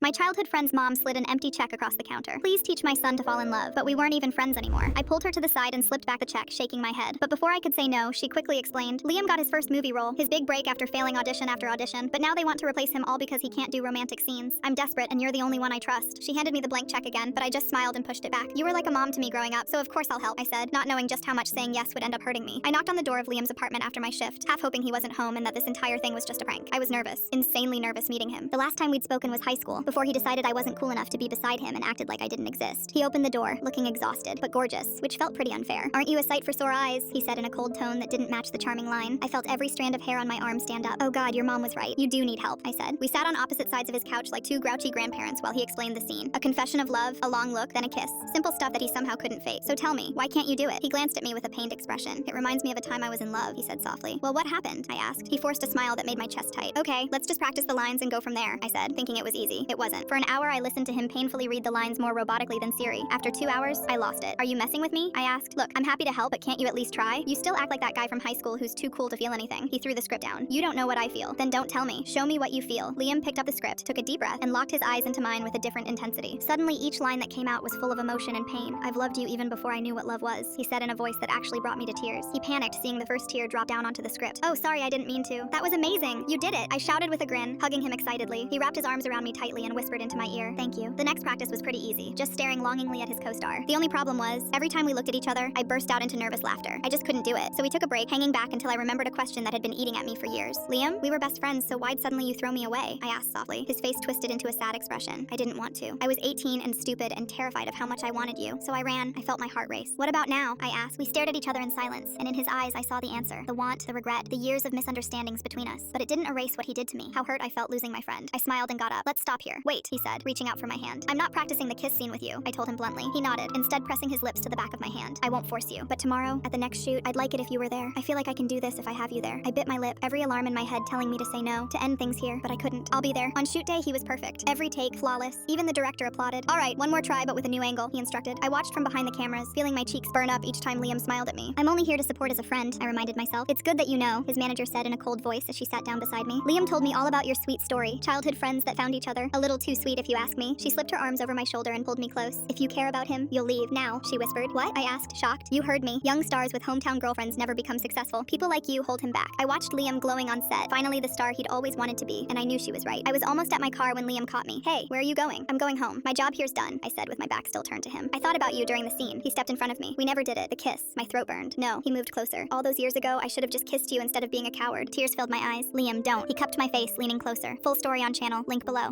My childhood friend's mom slid an empty check across the counter. Please teach my son to fall in love. But we weren't even friends anymore. I pulled her to the side and slipped back the check, shaking my head. But before I could say no, she quickly explained, Liam got his first movie role, his big break after failing audition after audition, but now they want to replace him all because he can't do romantic scenes. I'm desperate and you're the only one I trust. She handed me the blank check again, but I just smiled and pushed it back. You were like a mom to me growing up, so of course I'll help, I said, not knowing just how much saying yes would end up hurting me. I knocked on the door of Liam's apartment after my shift, half hoping he wasn't home and that this entire thing was just a prank. I was nervous, insanely nervous meeting him. The last time we'd spoken was high school, before he decided I wasn't cool enough to be beside him and acted like I didn't exist. He opened the door, looking exhausted, but gorgeous, which felt pretty unfair. Aren't you a sight for sore eyes? He said in a cold tone that didn't match the charming line. I felt every strand of hair on my arm stand up. Oh God, your mom was right. You do need help, I said. We sat on opposite sides of his couch like two grouchy grandparents while he explained the scene. A confession of love, a long look, then a kiss. Simple stuff that he somehow couldn't fake. So tell me, why can't you do it? He glanced at me with a pained expression. It reminds me of a time I was in love, he said softly. Well, what happened? I asked. He forced a smile that made my chest tight. Okay, let's just practice the lines and go from there, I said, thinking it was easy. It wasn't. For an hour, I listened to him painfully read the lines more robotically than Siri. After 2 hours, I lost it. Are you messing with me? I asked. Look, I'm happy to help, but can't you at least try? You still act like that guy from high school who's too cool to feel anything. He threw the script down. You don't know what I feel. Then don't tell me. Show me what you feel. Liam picked up the script, took a deep breath, and locked his eyes into mine with a different intensity. Suddenly, each line that came out was full of emotion and pain. I've loved you even before I knew what love was, he said in a voice that actually brought me to tears. He panicked, seeing the first tear drop down onto the script. Oh, sorry, I didn't mean to. That was amazing. You did it. I shouted with a grin, hugging him excitedly. He wrapped his arms around me tightly and whispered into my ear, thank you. The next practice was pretty easy, just staring longingly at his co-star. The only problem was, every time we looked at each other, I burst out into nervous laughter. I just couldn't do it, so we took a break, hanging back until I remembered a question that had been eating at me for years. Liam, we were best friends, so why'd suddenly you throw me away? I asked softly. His face twisted into a sad expression. I didn't want to. I was 18 and stupid and terrified of how much I wanted you, so I ran. I felt my heart race. What about now? I asked. We stared at each other in silence, and in his eyes I saw the answer. The want, the regret, the years of misunderstandings between us. But it didn't erase what he did to me, how hurt I felt losing my friend. I smiled and got up. Let's stop here. Wait, he said, reaching out for my hand. I'm not practicing the kiss scene with you, I told him bluntly. He nodded, instead pressing his lips to the back of my hand. I won't force you, but tomorrow, at the next shoot, I'd like it if you were there. I feel like I can do this if I have you there. I bit my lip, every alarm in my head telling me to say no, to end things here, but I couldn't. I'll be there. On shoot day, he was perfect. Every take, flawless. Even the director applauded. All right, one more try, but with a new angle, he instructed. I watched from behind the cameras, feeling my cheeks burn up each time Liam smiled at me. I'm only here to support as a friend, I reminded myself. It's good that you know, his manager said in a cold voice as she sat down beside me. Liam told me all about your sweet story. Childhood friends that found each other. A little too sweet if you ask me. She slipped her arms over my shoulder and pulled me close. If you care about him, you'll leave now, she whispered. What? I asked, shocked. You heard me. Young stars with hometown girlfriends never become successful. People like you hold him back. I watched Liam glowing on set, finally the star he'd always wanted to be, and I knew she was right. I was almost at my car when Liam caught me. Hey, where are you going? I'm going home. My job here's done, I said with my back still turned to him. I thought about you during the scene. He stepped in front of me. We never did it. The kiss. My throat burned. No, he moved closer. All those years ago, I should have just kissed you instead of being a coward. Tears filled my eyes. Liam, don't. He cupped my face, leaning closer. Full story on channel, link below.